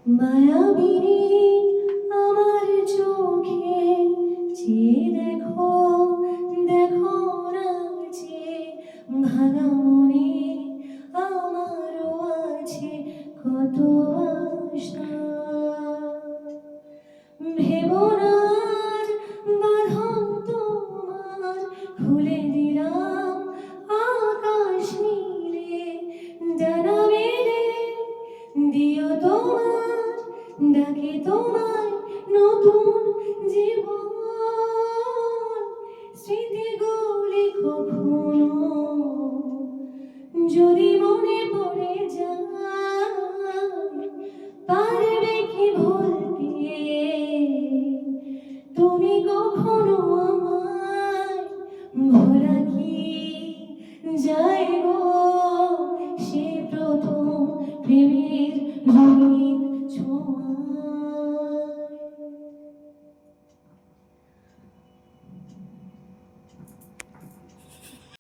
মায়াবিনী আমার চোখে চেয়ে দেখো, দেখো না যে ভাঙা মনে আমারও আছে কত আশা। ভেবো না আর বাঁধন তোমার, খুলে দিলাম আকাশ নীলে, ডানা মেলে দিও তোমার ডাকে তোমায় নতুন জীবন। স্মৃতিগুলি কখনো যদি মনে পড়ে যায়, পারবে কি ভুলতে তুমি কখনো আমায়? ভোলা কি যায় গো সে প্রথম প্রেমের রঙিন